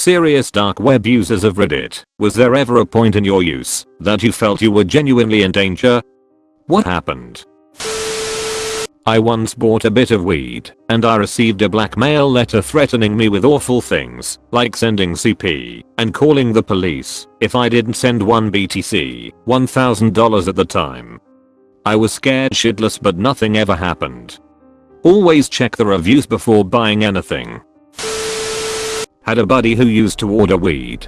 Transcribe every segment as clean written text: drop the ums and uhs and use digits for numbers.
serious dark web users of Reddit, was there ever a point in your use that you felt you were genuinely in danger? What happened? I once bought a bit of weed, and I received a blackmail letter threatening me with awful things, like sending CP and calling the police if I didn't send 1 BTC, $1,000 at the time. I was scared shitless, but nothing ever happened. Always check the reviews before buying anything. Had a buddy who used to order weed.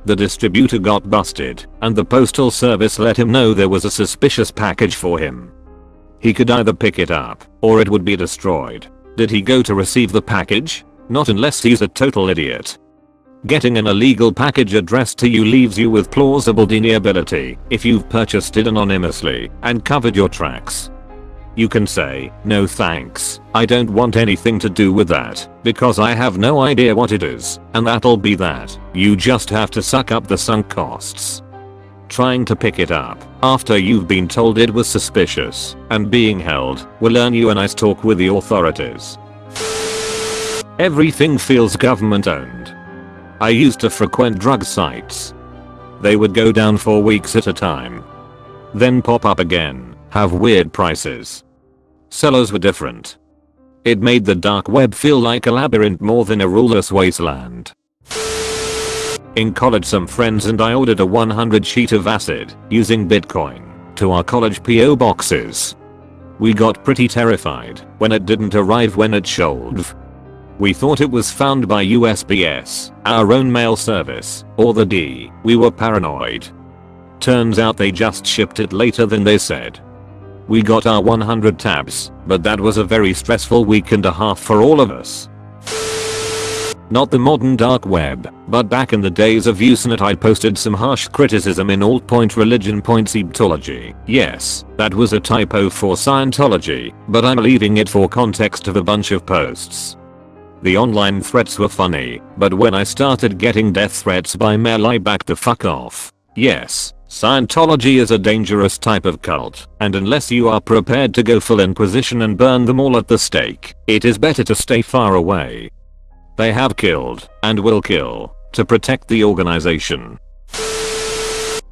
The distributor got busted, and the postal service let him know there was a suspicious package for him. He could either pick it up, or it would be destroyed. Did he go to receive the package? Not unless he's a total idiot. Getting an illegal package addressed to you leaves you with plausible deniability if you've purchased it anonymously and covered your tracks. You can say, no thanks, I don't want anything to do with that, because I have no idea what it is, and that'll be that. You just have to suck up the sunk costs. Trying to pick it up after you've been told it was suspicious and being held will earn you a nice talk with the authorities. Everything feels government owned. I used to frequent drug sites. They would go down for weeks at a time. Then pop up again, have weird prices. Sellers were different. It made the dark web feel like a labyrinth more than a ruleless wasteland. In college, some friends and I ordered a 100 sheet of acid using Bitcoin to our college PO boxes. We got pretty terrified when it didn't arrive when it should. We thought it was found by USPS, our own mail service, or the D. We were paranoid. Turns out they just shipped it later than they said. We got our 100 tabs, but that was a very stressful week and a half for all of us. Not the modern dark web, but back in the days of Usenet I posted some harsh criticism in alt.religion.sebtology. Yes, that was a typo for Scientology, but I'm leaving it for context of a bunch of posts. The online threats were funny, but when I started getting death threats by mail I backed the fuck off. Yes, Scientology is a dangerous type of cult, and unless you are prepared to go full Inquisition and burn them all at the stake, it is better to stay far away. They have killed, and will kill, to protect the organization.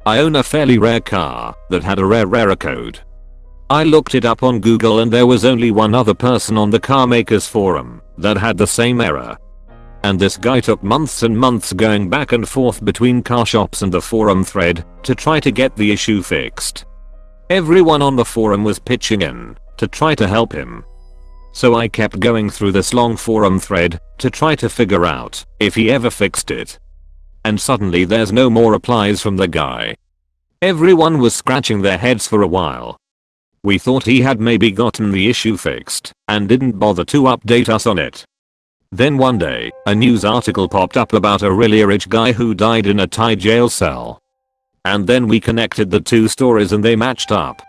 I own a fairly rare car that had a rare code. I looked it up on Google and there was only one other person on the car makers forum that had the same error. And this guy took months and months going back and forth between car shops and the forum thread to try to get the issue fixed. Everyone on the forum was pitching in to try to help him. So I kept going through this long forum thread to try to figure out if he ever fixed it. And suddenly there's no more replies from the guy. Everyone was scratching their heads for a while. We thought he had maybe gotten the issue fixed and didn't bother to update us on it. Then one day, a news article popped up about a really rich guy who died in a Thai jail cell. And then we connected the two stories and they matched up.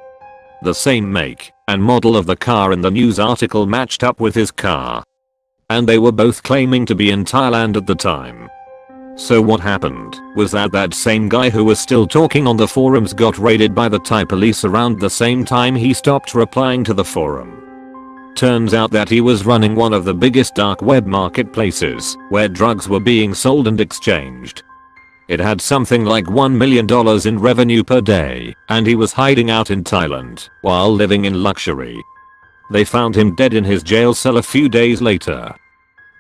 The same make and model of the car in the news article matched up with his car. And they were both claiming to be in Thailand at the time. So what happened was that same guy who was still talking on the forums got raided by the Thai police around the same time he stopped replying to the forum. Turns out that he was running one of the biggest dark web marketplaces where drugs were being sold and exchanged. It had something like $1 million in revenue per day, and he was hiding out in Thailand while living in luxury. They found him dead in his jail cell a few days later.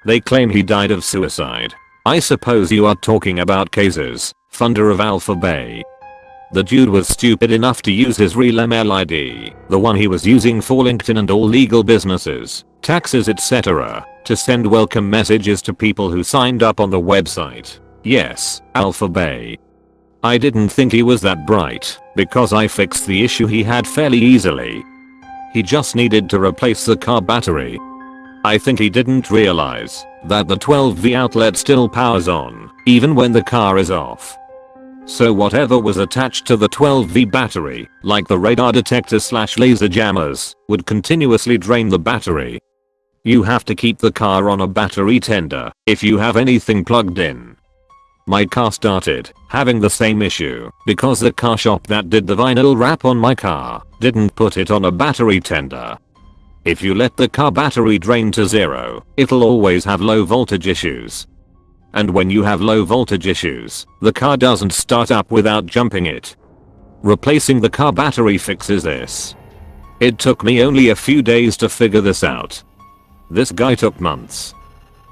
They claim he died of suicide. I suppose you are talking about Cases, founder of Alpha Bay. The dude was stupid enough to use his real email ID, the one he was using for LinkedIn and all legal businesses, taxes etc., to send welcome messages to people who signed up on the website. Yes, Alpha Bay. I didn't think he was that bright, because I fixed the issue he had fairly easily. He just needed to replace the car battery. I think he didn't realize that the 12V outlet still powers on, even when the car is off. So whatever was attached to the 12V battery, like the radar detector / laser jammers, would continuously drain the battery. You have to keep the car on a battery tender if you have anything plugged in. My car started having the same issue because the car shop that did the vinyl wrap on my car didn't put it on a battery tender. If you let the car battery drain to zero, it'll always have low voltage issues. and when you have low voltage issues, the car doesn't start up without jumping it. Replacing the car battery fixes this. It took me only a few days to figure this out. This guy took months.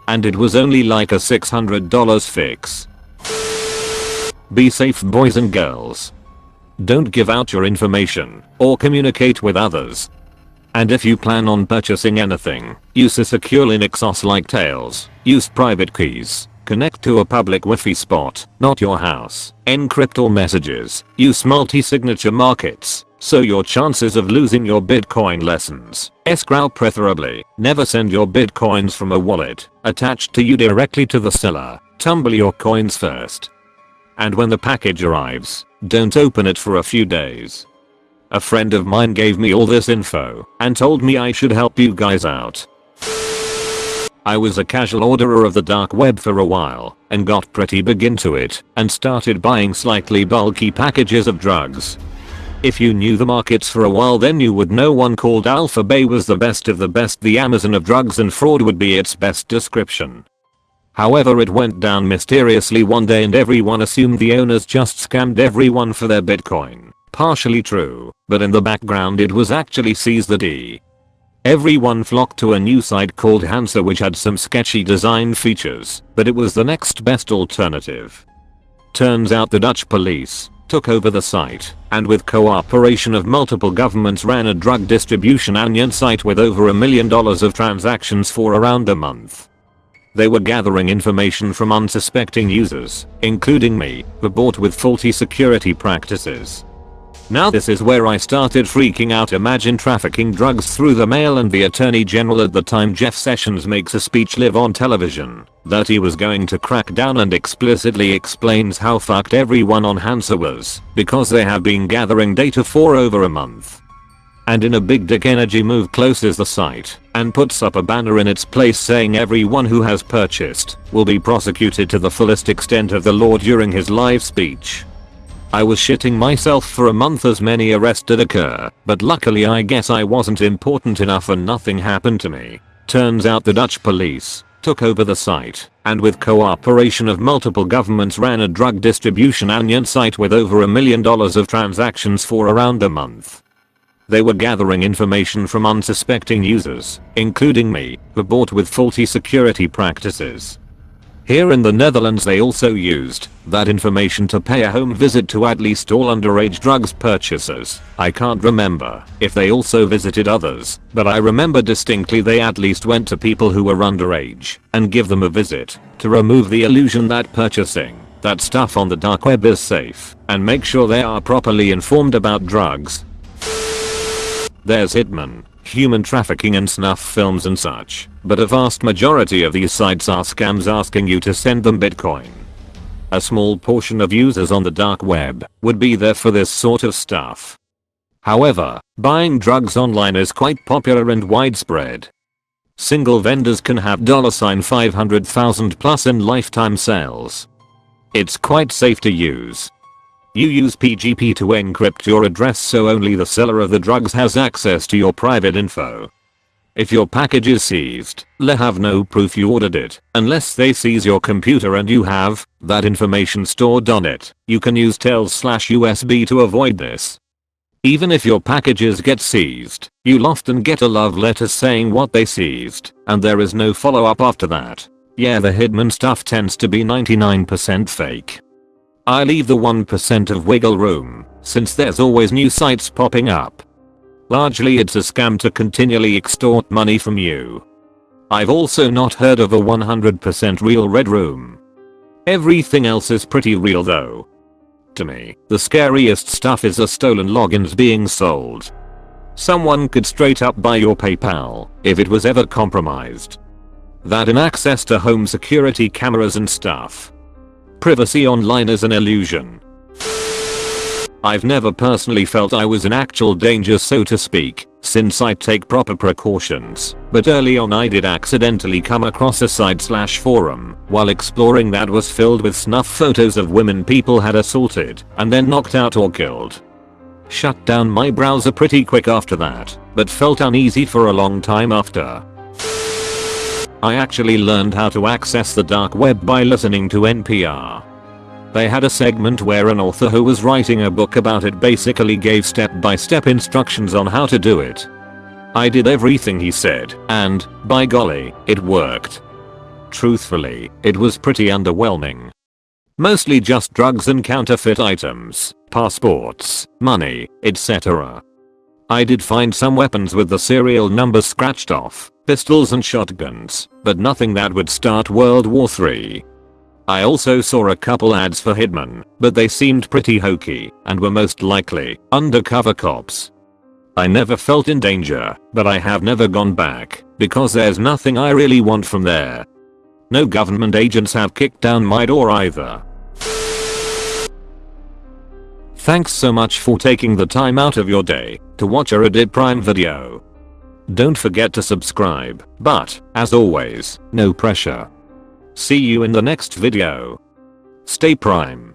And it was only like a $600 fix. Be safe, boys and girls. Don't give out your information or communicate with others. And if you plan on purchasing anything, use a secure Linux OS like Tails. Use private keys. Connect to a public Wi-Fi spot, not your house. Encrypt all messages. Use multi-signature markets, so your chances of losing your Bitcoin lessens. Escrow preferably. Never send your Bitcoins from a wallet attached to you directly to the seller. Tumble your coins first. And when the package arrives, don't open it for a few days. A friend of mine gave me all this info and told me I should help you guys out. I was a casual orderer of the dark web for a while and got pretty big into it and started buying slightly bulky packages of drugs. If you knew the markets for a while, then you would know one called Alpha Bay was the best of the best. The Amazon of drugs and fraud would be its best description. However, it went down mysteriously one day and everyone assumed the owners just scammed everyone for their Bitcoin. Partially true, but in the background it was actually seize the D. Everyone flocked to a new site called Hansa which had some sketchy design features, but it was the next best alternative. Turns out the Dutch police took over the site and with cooperation of multiple governments ran a drug distribution onion site with over $1 million of transactions for around a month. They were gathering information from unsuspecting users, including me, who bought with faulty security practices. Now this is where I started freaking out. Imagine trafficking drugs through the mail and the Attorney General at the time, Jeff Sessions, makes a speech live on television that he was going to crack down and explicitly explains how fucked everyone on Hansa was because they have been gathering data for over a month. And in a big dick energy move closes the site and puts up a banner in its place saying everyone who has purchased will be prosecuted to the fullest extent of the law during his live speech. I was shitting myself for a month as many arrests did occur, but luckily I guess I wasn't important enough and nothing happened to me. Turns out the Dutch police took over the site and with cooperation of multiple governments ran a drug distribution onion site with over $1 million of transactions for around a month. They were gathering information from unsuspecting users, including me, who bought with faulty security practices. Here in the Netherlands they also used that information to pay a home visit to at least all underage drugs purchasers. I can't remember if they also visited others, but I remember distinctly they at least went to people who were underage and give them a visit to remove the illusion that purchasing that stuff on the dark web is safe and make sure they are properly informed about drugs. There's Hitman, human trafficking and snuff films and such, but a vast majority of these sites are scams asking you to send them Bitcoin. A small portion of users on the dark web would be there for this sort of stuff. However, buying drugs online is quite popular and widespread. Single vendors can have $500,000 plus in lifetime sales. It's quite safe to use. You use PGP to encrypt your address so only the seller of the drugs has access to your private info. If your package is seized, they have no proof you ordered it, unless they seize your computer and you have that information stored on it. You can use Tails/USB to avoid this. Even if your packages get seized, you'll often get a love letter saying what they seized, and there is no follow-up after that. Yeah, the Hitman stuff tends to be 99% fake. I leave the 1% of wiggle room, since there's always new sites popping up. Largely it's a scam to continually extort money from you. I've also not heard of a 100% real red room. Everything else is pretty real though. To me, the scariest stuff is the stolen logins being sold. Someone could straight up buy your PayPal if it was ever compromised. That and access to home security cameras and stuff. Privacy online is an illusion. I've never personally felt I was in actual danger, so to speak, since I take proper precautions, but early on I did accidentally come across a site/forum while exploring that was filled with snuff photos of women people had assaulted and then knocked out or killed. Shut down my browser pretty quick after that, but felt uneasy for a long time after. I actually learned how to access the dark web by listening to NPR. They had a segment where an author who was writing a book about it basically gave step-by-step instructions on how to do it. I did everything he said, and, by golly, it worked. Truthfully, it was pretty underwhelming. Mostly just drugs and counterfeit items, passports, money, etc. I did find some weapons with the serial numbers scratched off, pistols and shotguns, but nothing that would start World War III. I also saw a couple ads for hitmen, but they seemed pretty hokey and were most likely undercover cops. I never felt in danger, but I have never gone back because there's nothing I really want from there. No government agents have kicked down my door either. Thanks so much for taking the time out of your day to watch a Reddit Prime video. Don't forget to subscribe, but, as always, no pressure. See you in the next video. Stay Prime.